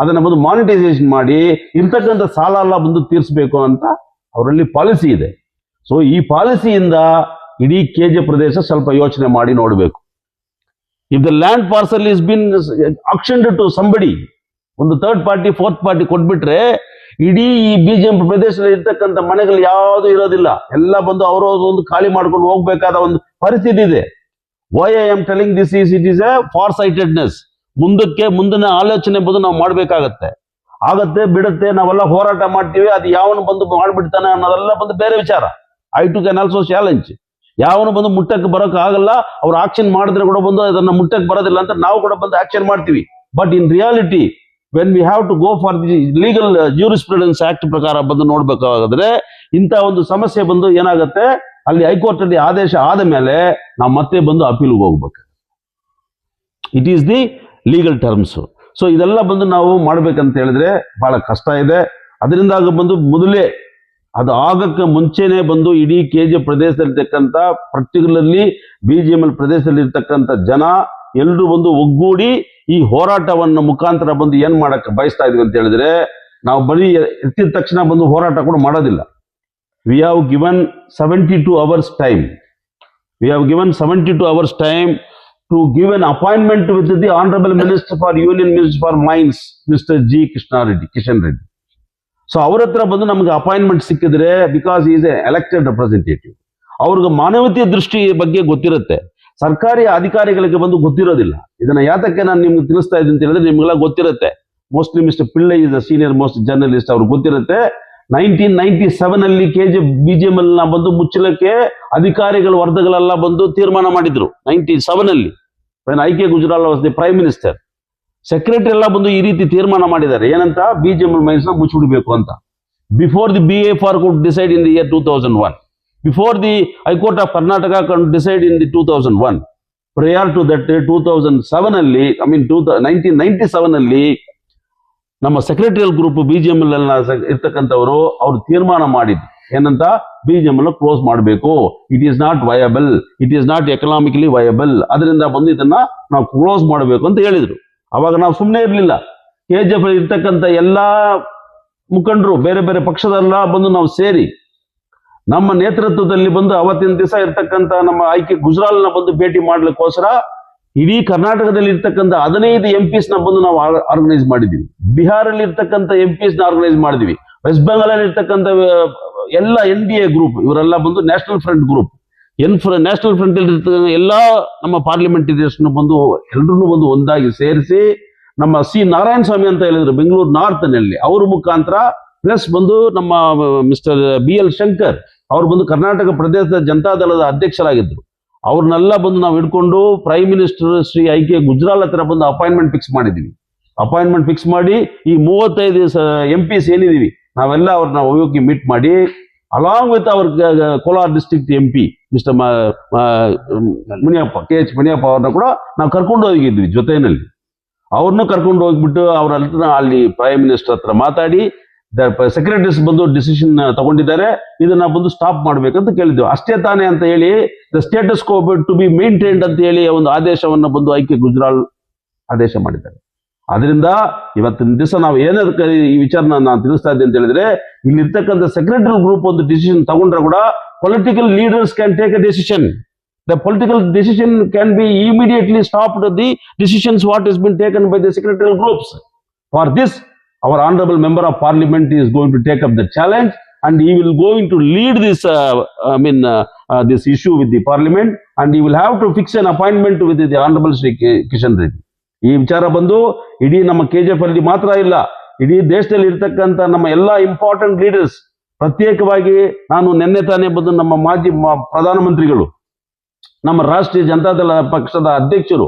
A: ಅದನ್ನ ಬಂದು ಮಾನಿಟೈಸೇಷನ್ ಮಾಡಿ ಇರ್ತಕ್ಕಂಥ ಸಾಲ ಎಲ್ಲ ಬಂದು ತೀರಿಸಬೇಕು ಅಂತ ಅವರಲ್ಲಿ ಪಾಲಿಸಿ ಇದೆ. ಸೊ ಈ ಪಾಲಿಸಿಯಿಂದ ಇಡೀ KGF ಪ್ರದೇಶ ಸ್ವಲ್ಪ ಯೋಚನೆ ಮಾಡಿ ನೋಡಬೇಕು. If the land parcel is been auctioned to somebody, ಒಂದು ಥರ್ಡ್ ಪಾರ್ಟಿ ಫೋರ್ತ್ ಪಾರ್ಟಿ ಕೊಟ್ಬಿಟ್ರೆ, ಇಡೀ ಈ BGM ಪ್ರದೇಶದಲ್ಲಿ ಇರ್ತಕ್ಕಂಥ ಮನೆಗಳು ಯಾವುದು ಇರೋದಿಲ್ಲ, ಎಲ್ಲ ಬಂದು ಅವರು ಒಂದು ಖಾಲಿ ಮಾಡ್ಕೊಂಡು ಹೋಗ್ಬೇಕಾದ ಒಂದು ಪರಿಸ್ಥಿತಿ ಇದೆ. Why I am telling this is it is A for sightedness. ಮುಂದಿನ ಆಲೋಚನೆ ಬಂದು ನಾವು ಮಾಡ್ಬೇಕಾಗತ್ತೆ. ಬಿಡುತ್ತೆ, ನಾವೆಲ್ಲ ಹೋರಾಟ ಮಾಡ್ತೀವಿ, ಅದು ಯಾವನು ಬಂದು ಮಾಡ್ಬಿಡ್ತಾನೆ ಅನ್ನೋದೆಲ್ಲ ಬಂದು ಬೇರೆ ವಿಚಾರ. I too can also challenge. ಯಾವನು ಬಂದು ಮುಟ್ಟಕ್ಕೆ ಬರೋಕೆ ಆಗಲ್ಲ, ಅವ್ರು ಆಕ್ಷನ್ ಮಾಡಿದ್ರೆ ಕೂಡ ಬಂದು ಅದನ್ನ ಮುಟ್ಟಕ್ಕೆ ಬರೋದಿಲ್ಲ ಅಂತ ನಾವು ಕೂಡ ಬಂದು ಆಕ್ಷನ್ ಮಾಡ್ತೀವಿ. But in reality when we have to go for the legal jurisprudence act ಪ್ರಕಾರ ಬಂದು ನೋಡ್ಬೇಕಾದ್ರೆ, ಇಂಥ ಒಂದು ಸಮಸ್ಯೆ ಬಂದು ಏನಾಗುತ್ತೆ, ಅಲ್ಲಿ ಹೈಕೋರ್ಟ್ ಅಲ್ಲಿ ಆದೇಶ ಆದ ಮೇಲೆ ನಾವು ಮತ್ತೆ ಬಂದು ಅಪೀಲ್ಗೆ ಹೋಗ್ಬೇಕು. It is the legal terms. So ಇದೆಲ್ಲ ಬಂದು ನಾವು ಮಾಡ್ಬೇಕಂತ ಹೇಳಿದ್ರೆ ಬಹಳ ಕಷ್ಟ ಇದೆ. ಅದರಿಂದ ಬಂದು ಮೊದಲೇ ಅದು ಆಗಕ್ಕೆ ಮುಂಚೆನೆ ಬಂದು ಇಡೀ KGF ಪ್ರದೇಶದಲ್ಲಿರ್ತಕ್ಕಂಥ, ಪರ್ಟಿಕ್ಯುಲರ್ಲಿ BGML ಪ್ರದೇಶದಲ್ಲಿ ಇರ್ತಕ್ಕಂಥ ಜನ ಎಲ್ಲರೂ ಬಂದು ಒಗ್ಗೂಡಿ ಈ ಹೋರಾಟವನ್ನು ಮುಖಾಂತರ ಬಂದು ಏನ್ ಮಾಡಕ್ಕೆ ಬಯಸ್ತಾ ಇದ್ವಿ ಅಂತ ಹೇಳಿದ್ರೆ, ನಾವು ಬರೀ ಎತ್ತಿದ ತಕ್ಷಣ ಬಂದು ಹೋರಾಟ ಕೂಡ ಮಾಡೋದಿಲ್ಲ. We have given 72 hours time. We have given 72 hours time to give an appointment with the honourable minister for union minister for mines, mister G Kishan Reddy. So ಅವ್ರ ಹತ್ರ ಬಂದು ನಮಗೆ ಅಪಾಯಿಂಟ್ಮೆಂಟ್ ಸಿಕ್ಕಿದ್ರೆ, because is a elected representative, ಅವ್ರಿಗೆ ಮಾನವೀಯ ದೃಷ್ಟಿ ಬಗ್ಗೆ ಗೊತ್ತಿರುತ್ತೆ. ಸರ್ಕಾರಿ ಅಧಿಕಾರಿಗಳಿಗೆ ಬಂದು ಗೊತ್ತಿರೋದಿಲ್ಲ. ಇದನ್ನ ಯಾತಕ್ಕೆ ನಾನು ನಿಮ್ಗೆ ತಿಳಿಸ್ತಾ ಇದ್ದೀನಿ ಅಂತ ಹೇಳಿದ್ರೆ, ನಿಮ್ಗೆಲ್ಲ ಗೊತ್ತಿರುತ್ತೆ. Mostly mister Pillai is a senior most journalist, ಅವ್ರಿಗೆ ಗೊತ್ತಿರುತ್ತೆ. 1997 ಅಲ್ಲಿ BGML ನ ಬಂದು ಮುಚ್ಚಲಕ್ಕೆ ಅಧಿಕಾರಿಗಳ ವರ್ಗಗಳೆಲ್ಲ ಬಂದು ತೀರ್ಮಾನ ಮಾಡಿದ್ರು. 97 ಅಲ್ಲಿ IK Gujral was the prime minister. Secretary ಎಲ್ಲ ಬಂದು ಈ ರೀತಿ ತೀರ್ಮಾನ ಮಾಡಿದ್ದಾರೆ, ಏನಂತ, BGML ಮೈನ್ಸ್ ನ ಮುಚ್ಚಿಬಿಡ್ಬೇಕು ಅಂತ. Before the BFR could decide in the year 2001, before the High Court of Karnataka could decide in the 2001, prior to that 2007 ಅಲ್ಲಿ, 1997 ಅಲ್ಲಿ ನಮ್ಮ ಸೆಕ್ರೆಟರಿಯಲ್ ಗ್ರೂಪ್ BGML ಇರ್ತಕ್ಕಂಥವರು ಅವ್ರು ತೀರ್ಮಾನ ಮಾಡಿದ್ರು, ಏನಂತ, BGML ಕ್ಲೋಸ್ ಮಾಡಬೇಕು, it is not viable, it is not economically viable, ಅದರಿಂದ ಬಂದು ಇದನ್ನ ನಾವು ಕ್ಲೋಸ್ ಮಾಡಬೇಕು ಅಂತ ಹೇಳಿದ್ರು. ಅವಾಗ ನಾವು ಸುಮ್ಮನೆ ಇರಲಿಲ್ಲ. KGF ಇರ್ತಕ್ಕಂಥ ಎಲ್ಲಾ ಮುಖಂಡರು, ಬೇರೆ ಬೇರೆ ಪಕ್ಷದಲ್ಲ ಬಂದು ನಾವು ಸೇರಿ ನಮ್ಮ ನೇತೃತ್ವದಲ್ಲಿ ಬಂದು ಅವತ್ತಿನ ದಿವಸ ಇರ್ತಕ್ಕಂಥ ನಮ್ಮ ಐಕೆ ಗುಜರಾಲ್ನ ಬಂದು ಭೇಟಿ ಮಾಡ್ಲಿಕ್ಕೋಸ್ಕರ ಇಡೀ ಕರ್ನಾಟಕದಲ್ಲಿ ಇರ್ತಕ್ಕಂಥ 15 MPs ನ ಬಂದು ನಾವು ಆರ್ಗನೈಸ್ ಮಾಡಿದ್ವಿ. ಬಿಹಾರಲ್ಲಿ ಇರ್ತಕ್ಕಂಥ MPs ನ ಆರ್ಗನೈಸ್ ಮಾಡಿದ್ವಿ. ವೆಸ್ಟ್ ಬೆಂಗಾಲ್ ಅಲ್ಲಿ ಇರ್ತಕ್ಕಂಥ ಎಲ್ಲ NDA ಗ್ರೂಪ್, ಇವರೆಲ್ಲ ಬಂದು national front group, national front ಅಲ್ಲಿ ಇರ್ತಕ್ಕಂಥ ಎಲ್ಲಾ ನಮ್ಮ ಪಾರ್ಲಿಮೆಂಟರಿಯರ್ಸ್ ಬಂದು ಎಲ್ಲರನ್ನೂ ಬಂದು ಒಂದಾಗಿ ಸೇರಿಸಿ, ನಮ್ಮ C. ನಾರಾಯಣ ಸ್ವಾಮಿ ಅಂತ ಹೇಳಿದ್ರು ಬೆಂಗಳೂರು ನಾರ್ತ್ ನಲ್ಲಿ, ಅವ್ರ ಮುಖಾಂತರ, ಪ್ಲಸ್ ಬಂದು ನಮ್ಮ ಮಿಸ್ಟರ್ BL ಶಂಕರ್ ಅವ್ರು ಬಂದು ಕರ್ನಾಟಕ ಪ್ರದೇಶದ ಜನತಾದಳದ ಅಧ್ಯಕ್ಷರಾಗಿದ್ರು. ಅವ್ರನ್ನೆಲ್ಲ ಬಂದು ನಾವು ಹಿಡ್ಕೊಂಡು ಪ್ರೈಮ್ ಮಿನಿಸ್ಟರ್ ಶ್ರೀ ಐಕೆ ಗುಜರಾಲ್ ಹತ್ರ ಬಂದು ಅಪಾಯಿಂಟ್ಮೆಂಟ್ ಫಿಕ್ಸ್ ಮಾಡಿದ್ವಿ. ಅಪಾಯಿಂಟ್ಮೆಂಟ್ ಫಿಕ್ಸ್ ಮಾಡಿ ಈ 35 MPs ಏನಿದೀವಿ ನಾವೆಲ್ಲ ಅವ್ರನ್ನ ಹೋಗಿ ಮೀಟ್ ಮಾಡಿ, along with our Kolar district MP mister Muniyappa, KH Muniyappa ಅವ್ರನ್ನ ಕೂಡ ನಾವು ಕರ್ಕೊಂಡು ಹೋಗಿದ್ವಿ ಜೊತೆಯಲ್ಲಿ. ಅವ್ರನ್ನೂ ಕರ್ಕೊಂಡು ಹೋಗ್ಬಿಟ್ಟು ಅವ್ರ ಹತ್ರ ಅಲ್ಲಿ ಪ್ರೈಮ್ ಮಿನಿಸ್ಟರ್ ಹತ್ರ ಮಾತಾಡಿ, ಸೆಕ್ರೆಟರೀಸ್ ಬಂದು ಡಿಸಿಷನ್ ತಗೊಂಡಿದ್ದಾರೆ, ಇದನ್ನ ಬಂದು ಸ್ಟಾಪ್ ಮಾಡ್ಬೇಕಂತ ಕೇಳಿದ್ವಿ. ಅಷ್ಟೇ ತಾನೇ ಅಂತ ಹೇಳಿ the status quo to be maintained ಅಂತ ಹೇಳಿ ಒಂದು ಆದೇಶವನ್ನು ಬಂದು ಐಕೆ ಗುಜರಾಲ್ ಆದೇಶ ಮಾಡಿದ್ದಾರೆ. ಅದರಿಂದ ಇವತ್ತಿನ ದಿವಸ ನಾವು ಏನದಕ್ಕೆ ಈ ವಿಚಾರನ ನಾನು ತಿಳಿಸ್ತಾ ಇದ್ದೆ ಅಂತ ಹೇಳಿದ್ರೆ, ಇಲ್ಲಿ ಇರ್ತಕ್ಕಂಥ ಸೆಕ್ರೆಟರಿ ಗ್ರೂಪ್ ಒಂದು ಡಿಸಿಷನ್ ತಗೊಂಡ್ರೆ ಕೂಡ political leaders can take a decision. The political decision can be immediately stopped. The decisions what has been taken by the secretarial groups. For this, our honorable member of parliament is going to take up the challenge, and he will going to lead this this issue with the parliament, and he will have to fix an appointment with the honorable Shri Kishan Reddy. ಈ ವಿಚಾರ ಬಂದು ಇಡೀ ನಮ್ಮ KGF ಅಲ್ಲಿ ಮಾತ್ರ ಇಲ್ಲ, ಇಡೀ ದೇಶದಲ್ಲಿ ಇರ್ತಕ್ಕಂಥ ನಮ್ಮ ಎಲ್ಲಾ ಇಂಪಾರ್ಟೆಂಟ್ ಲೀಡರ್ಸ್, ಪ್ರತ್ಯೇಕವಾಗಿ ನಾನು ನಿನ್ನೆ ತಾನೇ ಬಂದು ನಮ್ಮ ಮಾಜಿ ಪ್ರಧಾನಮಂತ್ರಿಗಳು, ನಮ್ಮ ರಾಷ್ಟ್ರೀಯ ಜನತಾದಳ ಪಕ್ಷದ ಅಧ್ಯಕ್ಷರು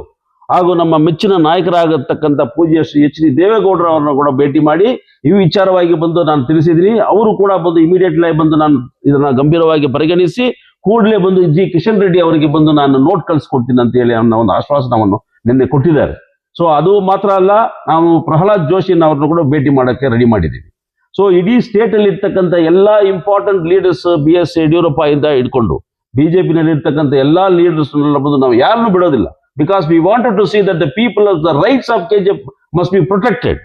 A: ಹಾಗೂ ನಮ್ಮ ಮೆಚ್ಚಿನ ನಾಯಕರಾಗತಕ್ಕಂಥ ಪೂಜ್ಯ ಶ್ರೀ HD ದೇವೇಗೌಡರು ಅವರನ್ನ ಕೂಡ ಭೇಟಿ ಮಾಡಿ ಈ ವಿಚಾರವಾಗಿ ಬಂದು ನಾನು ತಿಳಿಸಿದ್ದೀನಿ. ಅವರು ಕೂಡ ಬಂದು ಇಮಿಡಿಯೇಟ್ಲಿ ಬಂದು ನಾನು ಇದನ್ನ ಗಂಭೀರವಾಗಿ ಪರಿಗಣಿಸಿ ಕೂಡಲೇ ಬಂದು G. ಕಿಶನ್ ರೆಡ್ಡಿ ಅವರಿಗೆ ಬಂದು ನಾನು ನೋಟ್ ಕಳಿಸ್ಕೊಡ್ತೀನಿ ಅಂತ ಹೇಳಿ ಅನ್ನೋ ಒಂದು ಆಶ್ವಾಸನವನ್ನು ನಿನ್ನೆ ಕೊಟ್ಟಿದ್ದಾರೆ. ಸೊ ಅದು ಮಾತ್ರ ಅಲ್ಲ, ನಾವು ಪ್ರಹ್ಲಾದ್ ಜೋಶಿನ ಅವ್ರನ್ನ ಕೂಡ ಭೇಟಿ ಮಾಡೋಕ್ಕೆ ರೆಡಿ ಮಾಡಿದ್ದೀವಿ. ಸೊ ಇಡೀ ಸ್ಟೇಟ್ ಅಲ್ಲಿ ಇರ್ತಕ್ಕಂಥ ಎಲ್ಲಾ ಇಂಪಾರ್ಟೆಂಟ್ ಲೀಡರ್ಸ್, BS ಯಡಿಯೂರಪ್ಪ ಇಂದ ಹಿಡ್ಕೊಂಡು ಬಿಜೆಪಿನಲ್ಲಿ ಇರ್ತಕ್ಕಂಥ ಎಲ್ಲಾ ಲೀಡರ್ಸ್ ಬಂದು ನಾವು ಯಾರನ್ನು ಬಿಡೋದಿಲ್ಲ. Because we wanted to see that the people of the rights of KGF must be protected.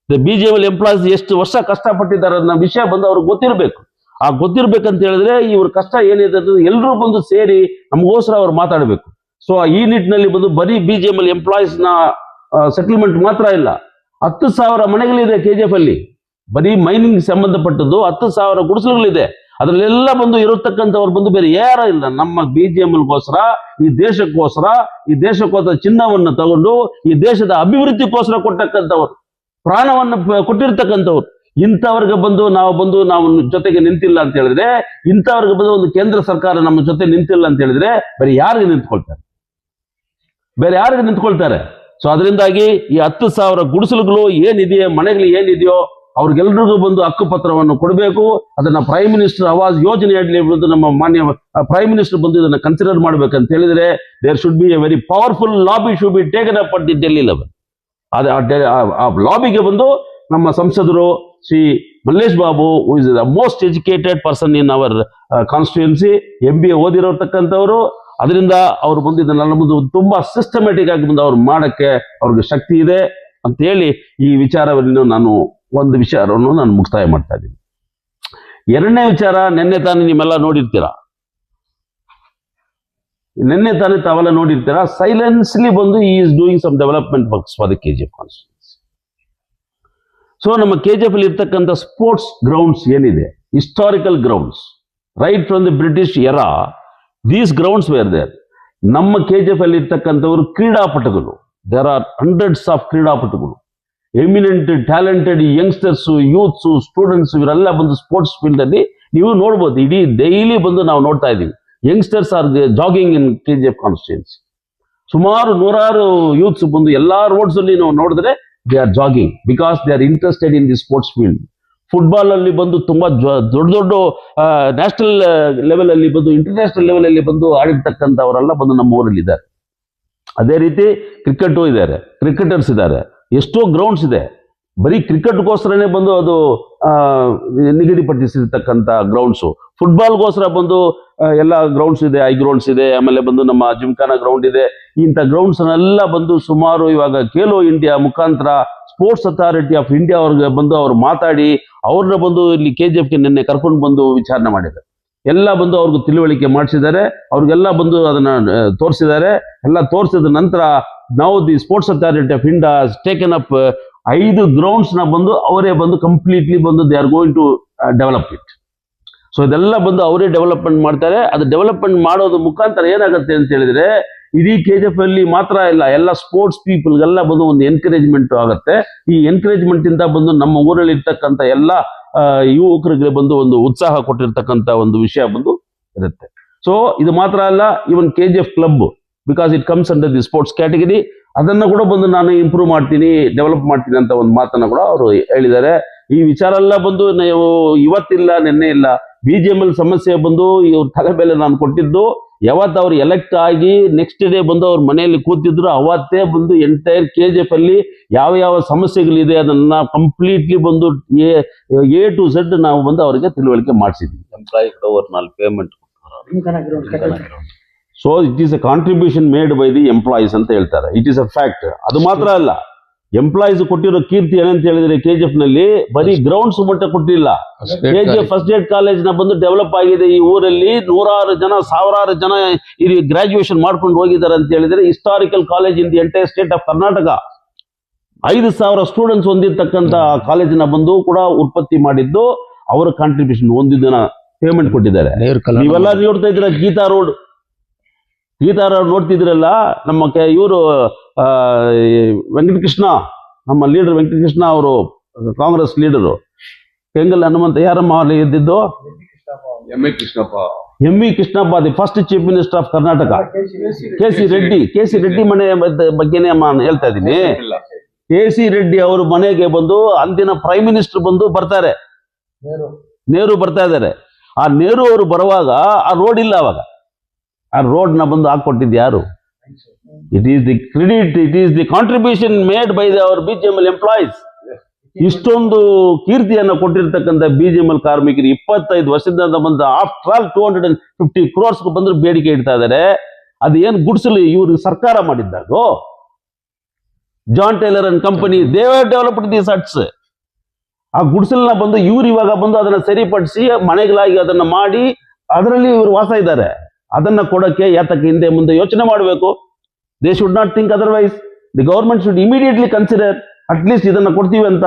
A: The BGML employees ಎಷ್ಟು ವರ್ಷ ಕಷ್ಟಪಟ್ಟಿದ್ದಾರೆ ಅನ್ನೋ ವಿಷಯ ಬಂದು ಅವ್ರಿಗೆ ಗೊತ್ತಿರಬೇಕು. ಆ ಗೊತ್ತಿರ್ಬೇಕಂತ ಹೇಳಿದ್ರೆ ಇವ್ರ ಕಷ್ಟ ಏನಿದೆ ಅಂತ ಎಲ್ಲರೂ ಬಂದು ಸೇರಿ ನಮಗೋಸ್ಕರ ಅವ್ರು ಮಾತಾಡಬೇಕು. ಸೊ ಈ ನಿಟ್ಟಿನಲ್ಲಿ ಬಂದು ಬರೀ BGML ಎಂಪ್ಲಾಯೀಸ್ ನ ಸೆಟಲ್ಮೆಂಟ್ ಮಾತ್ರ ಇಲ್ಲ, 10,000 ಮನೆಗಳಿದೆ KGF ಅಲ್ಲಿ. ಬರೀ ಮೈನಿಂಗ್ ಸಂಬಂಧಪಟ್ಟದ್ದು 10,000 ಗುಡಿಸಲುಗಳಿದೆ. ಅದರಲ್ಲೆಲ್ಲ ಬಂದು ಇರತಕ್ಕಂಥವ್ರು ಬಂದು ಬೇರೆ ಯಾರ ಇಲ್ಲ, ನಮ್ಮ BGMLಗೋಸ್ಕರ, ಈ ದೇಶಕ್ಕೋಸ್ಕರ ಚಿನ್ನವನ್ನು ತಗೊಂಡು ಈ ದೇಶದ ಅಭಿವೃದ್ಧಿಗೋಸ್ಕರ ಕೊಟ್ಟಕ್ಕಂಥವ್ರು, ಪ್ರಾಣವನ್ನು ಕೊಟ್ಟಿರ್ತಕ್ಕಂಥವ್ರು. ಇಂಥವ್ರಿಗೆ ಬಂದು ನಾವು ಜೊತೆಗೆ ನಿಂತಿಲ್ಲ ಅಂತ ಹೇಳಿದ್ರೆ, ಇಂಥವ್ರಿಗೆ ಬಂದು ಒಂದು ಕೇಂದ್ರ ಸರ್ಕಾರ ನಮ್ಮ ಜೊತೆ ನಿಂತಿಲ್ಲ ಅಂತ ಹೇಳಿದ್ರೆ ಬೇರೆ ಯಾರಿಗೆ ನಿಂತ್ಕೊಳ್ತಾರೆ? ಸೊ ಅದರಿಂದಾಗಿ ಈ 10,000 ಗುಡಿಸಲುಗಳು ಏನಿದೆಯೋ, ಮನೆಗಳು ಏನಿದೆಯೋ, ಅವ್ರಿಗೆಲ್ರಿಗೂ ಬಂದು ಹಕ್ಕುಪತ್ರವನ್ನು ಕೊಡಬೇಕು. ಅದನ್ನ ಪ್ರೈಮ್ ಮಿನಿಸ್ಟರ್ ಆವಾಸ್ ಯೋಜನೆಯಲ್ಲಿ ಬಂದು ನಮ್ಮ ಮಾನ್ಯ ಪ್ರೈಮ್ ಮಿನಿಸ್ಟರ್ ಬಂದು ಇದನ್ನ ಕನ್ಸಿಡರ್ ಮಾಡ್ಬೇಕಂತ ಹೇಳಿದ್ರೆ, there should be a very powerful lobby should be taken up at the Delhi level. ಆ ಲಾಬಿಗೆ ಬಂದು ನಮ್ಮ ಸಂಸದರು Shri Mallesh Babu, who is the most educated person in our constituency, MBA ಓದಿರೋತಕ್ಕಂಥವ್ರು. ಅದರಿಂದ ಅವ್ರು ಬಂದು ಇದನ್ನೆಲ್ಲ ಬಂದು ತುಂಬಾ ಸಿಸ್ಟಮ್ಯಾಟಿಕ್ ಆಗಿ ಬಂದು ಅವ್ರು ಮಾಡಕ್ಕೆ ಅವ್ರಿಗೆ ಶಕ್ತಿ ಇದೆ. ಅಂತ ಹೇಳಿ ಈ ವಿಚಾರವನ್ನು ನಾನು ಒಂದು ವಿಚಾರವನ್ನು ನಾನು ಮುಕ್ತಾಯ ಮಾಡ್ತಾ ಇದ್ದೀನಿ. ಎರಡನೇ ವಿಚಾರ, ನಿನ್ನೆ ತಾನೇ ನಿಮ್ಮೆಲ್ಲ ನೋಡಿರ್ತೀರಾ, ತಾವೆಲ್ಲ ನೋಡಿರ್ತೀರಾ, ಸೈಲೆನ್ಸ್ಲಿ ಬಂದು ಈ is doing some development works for the KGF constituency. So ನಮ್ಮ KGF ಅಲ್ಲಿ ಇರ್ತಕ್ಕಂಥ ಸ್ಪೋರ್ಟ್ಸ್ ಗ್ರೌಂಡ್ಸ್ ಏನಿದೆ, historical grounds, right from the British era, these grounds were there. ನಮ್ಮ KGF ಅಲ್ಲಿ ಇರ್ತಕ್ಕಂಥವರು ಕ್ರೀಡಾಪಟುಗಳು, ದೇರ್ ಆರ್ ಹಂಡ್ರೆಡ್ಸ್ ಆಫ್ ಕ್ರೀಡಾಪಟುಗಳು, eminent talented youngsters, youths, students, ಇವರೆಲ್ಲ ಬಂದು ಸ್ಪೋರ್ಟ್ಸ್ ಫೀಲ್ಡ್ ಅಲ್ಲಿ ನೀವು ನೋಡ್ಬೋದು. ಇಡೀ ಡೈಲಿ ಬಂದು ನಾವು ನೋಡ್ತಾ ಇದ್ದೀವಿ, ಯಂಗ್ಸ್ಟರ್ಸ್ ಆರ್ ಜಾಗಿಂಗ್ ಇನ್ KGF ಕಾನ್ಸ್ಟಿಟ್ಯೂನ್ಸಿ. ಸುಮಾರು 100 ಯೂತ್ಸ್ ಬಂದು ಎಲ್ಲಾ ರೋಡ್ಸ್ ಅಲ್ಲಿ ನಾವು ನೋಡಿದ್ರೆ they are jogging because they are interested in the sports field. Football ಅಲ್ಲಿ ಬಂದು ತುಂಬಾ ದೊಡ್ಡ ದೊಡ್ಡ ನ್ಯಾಷನಲ್ ಲೆವೆಲ್ ಅಲ್ಲಿ ಬಂದು, ಇಂಟರ್ನ್ಯಾಷನಲ್ ಲೆವೆಲ್ ಅಲ್ಲಿ ಬಂದು ಆಡಿರ್ತಕ್ಕಂಥವರೆಲ್ಲ ಬಂದು ನಮ್ಮ ಊರಲ್ಲಿ ಇದ್ದಾರೆ. ಅದೇ ರೀತಿ ಕ್ರಿಕೆಟು ಇದ್ದಾರೆ, ಕ್ರಿಕೆಟರ್ಸ್ ಇದ್ದಾರೆ, ಎಷ್ಟೋ ಗ್ರೌಂಡ್ಸ್ ಇದೆ. ಬರೀ ಕ್ರಿಕೆಟ್ಗೋಸ್ಕರನೇ ಬಂದು ಅದು ನಿಗದಿಪಡಿಸಿರ್ತಕ್ಕಂಥ ಗ್ರೌಂಡ್ಸು. ಫುಟ್ಬಾಲ್ಗೋಸ್ಕರ ಬಂದು ಎಲ್ಲ ಗ್ರೌಂಡ್ಸ್ ಇದೆ, ಗ್ರೌಂಡ್ಸ್ ಇದೆ, ಆಮೇಲೆ ಬಂದು ನಮ್ಮ ಜಿಮ್ಖಾನಾ ಗ್ರೌಂಡ್ ಇದೆ. ಇಂಥ ಗ್ರೌಂಡ್ಸ್ನೆಲ್ಲ ಬಂದು ಸುಮಾರು ಇವಾಗ ಖೇಲೋ ಇಂಡಿಯಾ ಮುಖಾಂತರ ಸ್ಪೋರ್ಟ್ಸ್ ಅಥಾರಿಟಿ ಆಫ್ ಇಂಡಿಯಾ ಅವ್ರಿಗೆ ಬಂದು ಅವ್ರು ಮಾತಾಡಿ ಅವ್ರನ್ನ ಬಂದು ಇಲ್ಲಿ KGFಗೆ ನಿನ್ನೆ ಕರ್ಕೊಂಡು ಬಂದು ವಿಚಾರಣೆ ಮಾಡಿದ್ದಾರೆ. ಎಲ್ಲ ಬಂದು ಅವ್ರಿಗೆ ತಿಳುವಳಿಕೆ ಮಾಡಿಸಿದ್ದಾರೆ, ಅವ್ರಿಗೆಲ್ಲ ಬಂದು ಅದನ್ನ ತೋರಿಸಿದ್ದಾರೆ. ಎಲ್ಲ ತೋರಿಸಿದ ನಂತರ ನಾವು the sports authority of India taken up 5 ಗ್ರೌಂಡ್ಸ್ನ ಬಂದು ಅವರೇ ಬಂದು ಕಂಪ್ಲೀಟ್ಲಿ ಬಂದು they are going to develop it. So ಇದೆಲ್ಲ ಬಂದು ಅವರೇ ಡೆವಲಪ್ಮೆಂಟ್ ಮಾಡ್ತಾರೆ. ಅದು ಡೆವಲಪ್ಮೆಂಟ್ ಮಾಡೋದು ಮುಖಾಂತರ ಏನಾಗುತ್ತೆ ಅಂತ ಹೇಳಿದ್ರೆ, ಇಡೀ KGF ಅಲ್ಲಿ ಮಾತ್ರ ಇಲ್ಲ, ಎಲ್ಲ ಸ್ಪೋರ್ಟ್ಸ್ ಪೀಪಲ್ಗೆಲ್ಲ ಬಂದು ಒಂದು ಎನ್ಕರೇಜ್ಮೆಂಟ್ ಆಗುತ್ತೆ. ಈ ಎನ್ಕರೇಜ್ಮೆಂಟ್ ಇಂದ ಬಂದು ನಮ್ಮ ಊರಲ್ಲಿ ಇರ್ತಕ್ಕಂಥ ಎಲ್ಲ ಯುವಕರಿಗೆ ಬಂದು ಒಂದು ಉತ್ಸಾಹ ಕೊಟ್ಟಿರ್ತಕ್ಕಂಥ ಒಂದು ವಿಷಯ ಬಂದು ಇರುತ್ತೆ. ಸೊ ಇದು ಮಾತ್ರ ಅಲ್ಲ, ಇವನ್ KGF club because it comes under the sports category, ಅದನ್ನ ಕೂಡ ಬಂದು ನಾನು ಇಂಪ್ರೂವ್ ಮಾಡ್ತೀನಿ, ಡೆವಲಪ್ ಮಾಡ್ತೀನಿ ಅಂತ ಒಂದು ಮಾತನ್ನ ಕೂಡ ಅವರು ಹೇಳಿದ್ದಾರೆ. ಈ ವಿಚಾರ ಎಲ್ಲ ಬಂದು ನಾವು ಇವತ್ತಿಲ್ಲ ನಿನ್ನೆ ಇಲ್ಲ, BGML ಸಮಸ್ಯೆ ಬಂದು ಇವ್ರ ತಲೆ ಮೇಲೆ ನಾನು ಕೊಟ್ಟಿದ್ದು ಯಾವತ್ತು ಅವ್ರು ಎಲೆಕ್ಟ್ ಆಗಿ ನೆಕ್ಸ್ಟ್ ಡೇ ಬಂದು ಅವ್ರ ಮನೆಯಲ್ಲಿ ಕೂತಿದ್ರು ಅವತ್ತೇ ಬಂದು ಎಂಟೈರ್ KGF ಅಲ್ಲಿ ಯಾವ ಯಾವ ಸಮಸ್ಯೆಗಳಿದೆ ಅದನ್ನ ಕಂಪ್ಲೀಟ್ಲಿ ಬಂದು A to Z ನಾವು ಬಂದು ಅವರಿಗೆ ತಿಳುವಳಿಕೆ ಮಾಡಿಸಿದ್ವಿ. Employee over 4 payment. So it is a contribution made by the employees ಅಂತ ಹೇಳ್ತಾರೆ. It is a fact. ಅದು ಮಾತ್ರ ಅಲ್ಲ, ಎಂಪ್ಲಾಯೀಸ್ ಕೊಟ್ಟಿರೋ ಕೀರ್ತಿ ಏನಂತ ಹೇಳಿದ್ರೆ KGF ನಲ್ಲಿ ಬರೀ ಗ್ರೌಂಡ್ಸ್ ಮಟ್ಟ ಕೊಟ್ಟಿಲ್ಲ. KGF ಫಸ್ಟ್ ಏಡ್ ಕಾಲೇಜ್ ನ ಬಂದು ಡೆವಲಪ್ ಆಗಿದೆ. ಈ ಊರಲ್ಲಿ 100 ಜನ 1000 ಜನ ಇಲ್ಲಿ ಗ್ರಾಜುಯೇಷನ್ ಮಾಡ್ಕೊಂಡು ಹೋಗಿದ್ದಾರೆ ಅಂತ ಹೇಳಿದ್ರೆ, historical college in the entire state of Karnataka. 5000 students ಹೊಂದಿರತಕ್ಕಂತ ಕಾಲೇಜಿನ ಬಂದು ಕೂಡ ಉತ್ಪತ್ತಿ ಮಾಡಿದ್ದು ಅವರ ಕಾಂಟ್ರಿಬ್ಯೂಷನ್. ಒಂದು ದಿನ ಪೇಮೆಂಟ್ ಕೊಟ್ಟಿದ್ದಾರೆ. ನೀವೆಲ್ಲ ನೋಡ್ತಾ ಇದ್ರ ಗೀತಾ ರೋಡ್ ನೋಡ್ತಿದ್ರಲ್ಲ, ನಮ್ಮ ಇವರು ವೆಂಕಟಕೃಷ್ಣ, ನಮ್ಮ ಲೀಡರ್ ವೆಂಕಟಕೃಷ್ಣ ಅವರು ಕಾಂಗ್ರೆಸ್ ಲೀಡರು, ಕೆಂಗಲ್ ಹನುಮಂತ ಯಾರಮ್ಮ ಅಲ್ಲಿ ಇದ್ದಿದ್ದು, M V Krishnappa, the first chief minister of Karnataka. K C Reddy ಮನೆ ಬಗ್ಗೆನೇ ಹೇಳ್ತಾ ಇದ್ದೀನಿ. KC ರೆಡ್ಡಿ ಅವ್ರ ಮನೆಗೆ ಬಂದು ಅಂದಿನ ಪ್ರೈಮ್ ಮಿನಿಸ್ಟರ್ ಬಂದು ಬರ್ತಾರೆ, ನೆಹರು ಬರ್ತಾ ಇದ್ದಾರೆ. ಆ ನೆಹರು ಅವರು ಬರುವಾಗ ಆ ರೋಡ್ ಇಲ್ಲ. ಅವಾಗ ಆ ರೋಡ್ ನ ಬಂದು ಹಾಕೊಟ್ಟಿದ್ದು ಯಾರು? It is the credit, it is the contribution made by our BGML employees. ಇಷ್ಟೊಂದು ಕೀರ್ತಿಯನ್ನು ಕೊಟ್ಟಿರ್ತಕ್ಕಂಥ BGML ಕಾರ್ಮಿಕರು 25 ವರ್ಷದಿಂದ ಬಂದ ಆಫ್ಟರ್ ಆಲ್ 250 crores ಬಂದ್ರು ಬೇಡಿಕೆ ಇಡ್ತಾ ಇದ್ದಾರೆ. ಅದು ಏನು ಗುಡ್ಸಲು ಇವ್ರಿಗೆ ಸರ್ಕಾರ ಮಾಡಿದ್ದಾಗೋ, John Taylor and company they have developed these huts. ಆ ಗುಡ್ಸಲ್ನ ಬಂದು ಇವ್ರು ಇವಾಗ ಬಂದು ಅದನ್ನ ಸರಿಪಡಿಸಿ ಮನೆಗಳಾಗಿ ಅದನ್ನ ಮಾಡಿ ಅದರಲ್ಲಿ ಇವರು ವಾಸ ಇದ್ದಾರೆ. ಅದನ್ನ ಕೊಡಕ್ಕೆ ಯಾತಕ್ಕೆ ಹಿಂದೆ ಮುಂದೆ ಯೋಚನೆ ಮಾಡಬೇಕು. They should not think otherwise. The government should immediately consider at least ಇದನ್ನ ಕೊಡ್ತೀವಿ ಅಂತ.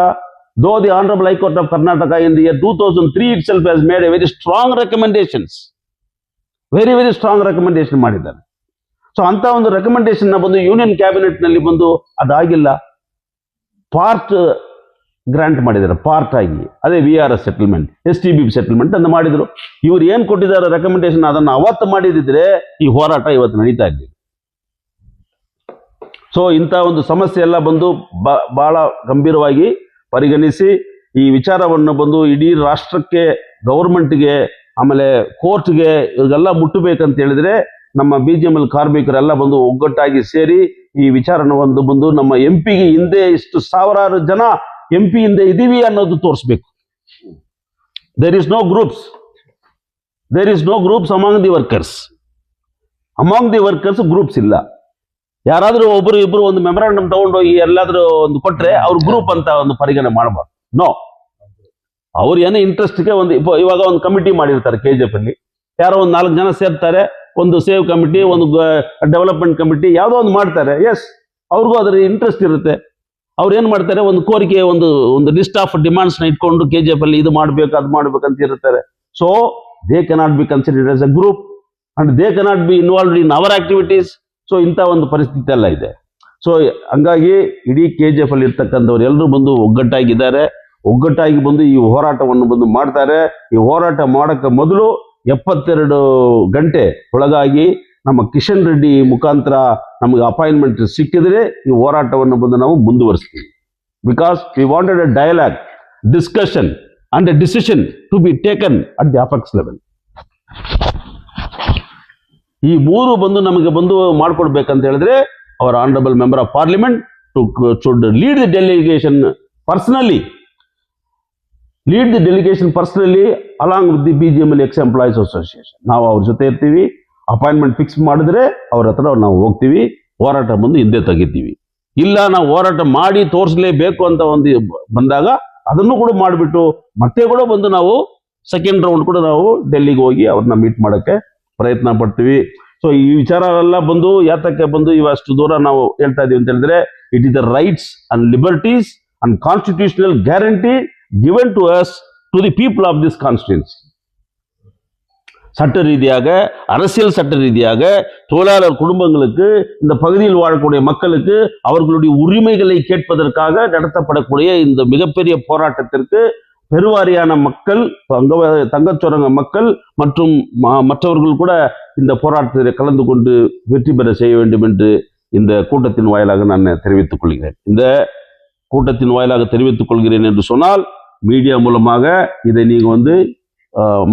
A: ದೋ the honourable high court of Karnataka in the year 2003 itself has made a very strong recommendations, very very strong recommendation ಮಾಡಿದ್ದಾರೆ. ಸೊ ಅಂತ ಒಂದು ರೆಕಮೆಂಡೇಶನ್ ಬಂದು union cabinet ನಲ್ಲಿ ಬಂದು ಅದಾಗಿಲ್ಲ, ಪಾರ್ಟ್ ಗ್ರಾಂಟ್ ಮಾಡಿದ್ದಾರೆ, ಪಾರ್ಟ್ ಆಗಿ. ಅದೇ VRS ಸೆಟಲ್ಮೆಂಟ್, STB ಸೆಟಲ್ಮೆಂಟ್ ಅಂತ ಮಾಡಿದ್ರು. ಇವ್ರು ಏನ್ ಕೊಟ್ಟಿದ್ದಾರೆ ರೆಕಮೆಂಡೇಶನ್, ಅದನ್ನ ಅವತ್ತು ಮಾಡಿದಿದ್ರೆ ಈ ಹೋರಾಟ ಇವತ್ತು ನಡೀತಾ ಇದ್ದೀವಿ. ಸೊ ಇಂಥ ಒಂದು ಸಮಸ್ಯೆ ಎಲ್ಲ ಬಂದು ಬಹಳ ಗಂಭೀರವಾಗಿ ಪರಿಗಣಿಸಿ ಈ ವಿಚಾರವನ್ನು ಬಂದು ಇಡೀ ರಾಷ್ಟ್ರಕ್ಕೆ, ಗೌರ್ಮೆಂಟ್ಗೆ, ಆಮೇಲೆ ಕೋರ್ಟ್ಗೆ ಇವ್ರಿಗೆಲ್ಲ ಮುಟ್ಟಬೇಕಂತ ಹೇಳಿದ್ರೆ ನಮ್ಮ BGML ಕಾರ್ಮಿಕರೆಲ್ಲ ಬಂದು ಒಗ್ಗಟ್ಟಾಗಿ ಸೇರಿ ಈ ವಿಚಾರನ ಒಂದು ಬಂದು ನಮ್ಮ MP ಹಿಂದೆ ಇಷ್ಟು 1000 ಜನ MP ಹಿಂದೆ ಇದೀವಿ ಅನ್ನೋದು ತೋರಿಸ್ಬೇಕು. There is no groups among the workers groups ಇಲ್ಲ. ಯಾರಾದ್ರೂ ಒಬ್ರು ಇಬ್ರು ಒಂದು ಮೆಮೊರಾಂಡಮ್ ತಗೊಂಡೋಗಿ ಎಲ್ಲಾದ್ರೂ ಒಂದು ಕೊಟ್ರೆ ಅವ್ರ ಗ್ರೂಪ್ ಅಂತ ಒಂದು ಪರಿಗಣನೆ ಮಾಡಬಾರ್ದು. ನೋ, ಅವ್ರು ಏನೋ ಇಂಟ್ರೆಸ್ಟ್ಗೆ ಒಂದು ಇವಾಗ ಒಂದು ಕಮಿಟಿ ಮಾಡಿರ್ತಾರೆ KGF ಅಲ್ಲಿ, ಯಾರೋ ಒಂದು 4 ಜನ ಸೇರ್ತಾರೆ, ಒಂದು ಸೇವ್ ಕಮಿಟಿ, ಒಂದು ಡೆವಲಪ್ಮೆಂಟ್ ಕಮಿಟಿ, ಯಾವುದೋ ಒಂದು ಮಾಡ್ತಾರೆ. ಎಸ್, ಅವ್ರಿಗೂ ಅದರ ಇಂಟ್ರೆಸ್ಟ್ ಇರುತ್ತೆ. ಅವ್ರು ಏನ್ ಮಾಡ್ತಾರೆ, ಒಂದು ಕೋರಿಕೆ, ಒಂದು ಲಿಸ್ಟ್ ಆಫ್ ಡಿಮಾಂಡ್ಸ್ ನ ಇಟ್ಕೊಂಡು KGF ಅಲ್ಲಿ ಇದು ಮಾಡ್ಬೇಕು ಅದು ಮಾಡ್ಬೇಕಂತ ಇರ್ತಾರೆ. So they cannot be considered as a group and they cannot be involved in our activities. So ಇಂಥ ಒಂದು ಪರಿಸ್ಥಿತಿ ಎಲ್ಲ ಇದೆ. ಸೊ ಹಂಗಾಗಿ ಇಡೀ KGF ಅಲ್ಲಿ ಇರ್ತಕ್ಕಂಥವ್ರು ಎಲ್ಲರೂ ಬಂದು ಒಗ್ಗಟ್ಟಾಗಿ ಬಂದು ಈ ಹೋರಾಟವನ್ನು ಬಂದು ಮಾಡ್ತಾರೆ. ಈ ಹೋರಾಟ ಮಾಡಕ್ಕೆ ಮೊದಲು 72 ಗಂಟೆ ಒಳಗಾಗಿ ನಮ್ಮ ಕಿಶನ್ ರೆಡ್ಡಿ ಮುಖಾಂತರ ನಮಗೆ ಅಪಾಯಿಂಟ್ಮೆಂಟ್ ಸಿಕ್ಕಿದ್ರೆ ಈ ಹೋರಾಟವನ್ನು ಬಂದು ನಾವು ಮುಂದುವರಿಸ್ತೀವಿ. Because we wanted a dialogue, discussion and a decision to be taken at the apex level. ಈ 3 ಬಂದು ನಮಗೆ ಬಂದು ಮಾಡ್ಕೊಡ್ಬೇಕಂತ ಹೇಳಿದ್ರೆ our honourable member of parliament should lead the delegation personally, along with the BGML ex employees association. ನಾವು ಅವ್ರ ಜೊತೆ ಇರ್ತೀವಿ. ಅಪಾಯಿಂಟ್ಮೆಂಟ್ ಫಿಕ್ಸ್ ಮಾಡಿದ್ರೆ ಅವ್ರ ಹತ್ರ ನಾವು ಹೋಗ್ತೀವಿ, ಹೋರಾಟ ಬಂದು ಹಿಂದೆ ತೆಗಿತೀವಿ. ಇಲ್ಲ ನಾವು ಹೋರಾಟ ಮಾಡಿ ತೋರಿಸಲೇಬೇಕು ಅಂತ ಒಂದು ಬಂದಾಗ ಅದನ್ನು ಕೂಡ ಮಾಡಿಬಿಟ್ಟು ಮತ್ತೆ ಕೂಡ ಬಂದು ನಾವು ಸೆಕೆಂಡ್ ರೌಂಡ್ ಕೂಡ ನಾವು ಡೆಲ್ಲಿಗೆ ಹೋಗಿ ಅವ್ರನ್ನ ಮೀಟ್ ಮಾಡೋಕ್ಕೆ ಪ್ರಯತ್ನ ಪಡ್ತೀವಿ. ಸೊ ಈ ವಿಚಾರ ಎಲ್ಲ ಬಂದು ಯಾತಕ್ಕೆ ಬಂದು ಇವಷ್ಟು ದೂರ ನಾವು ಹೇಳ್ತಾ ಇದೀವಿ ಅಂತ ಹೇಳಿದ್ರೆ, it is the rights and liberties and constitutional guarantee given to us, to the people of this constituency. சட்ட ரீதியாக, அரசியல் சட்ட ரீதியாக தொழிலாளர் குடும்பங்களுக்கு, இந்த பகுதியில் வாழக்கூடிய மக்களுக்கு அவர்களுடைய உரிமைகளை கேட்பதற்காக நடத்தப்படக்கூடிய இந்த மிகப்பெரிய போராட்டத்திற்கு பெருவாரியான மக்கள், தங்கச்சுரங்க மக்கள் மற்றும் மற்றவர்கள் கூட இந்த போராட்டத்தில் கலந்து கொண்டு வெற்றி பெற செய்ய வேண்டும் என்று இந்த கூட்டத்தின் வாயிலாக நான் தெரிவித்துக் கொள்கிறேன். இந்த கூட்டத்தின் வாயிலாக தெரிவித்துக் கொள்கிறேன் என்று சொன்னால், மீடியா மூலமாக இதை நீங்க வந்து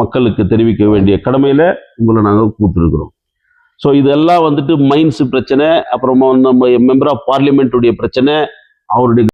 A: மக்களுக்கு தெரிவிக்க வேண்டிய கடமையில உங்களை நாங்கள் கூப்பிட்டுருக்கிறோம். ஸோ இதெல்லாம் வந்துட்டு மைன்ஸ் பிரச்சனை, அப்புறமா நம்ம மெம்பர் ஆஃப் பார்லிமெண்ட் உடைய பிரச்சனை, அவருடைய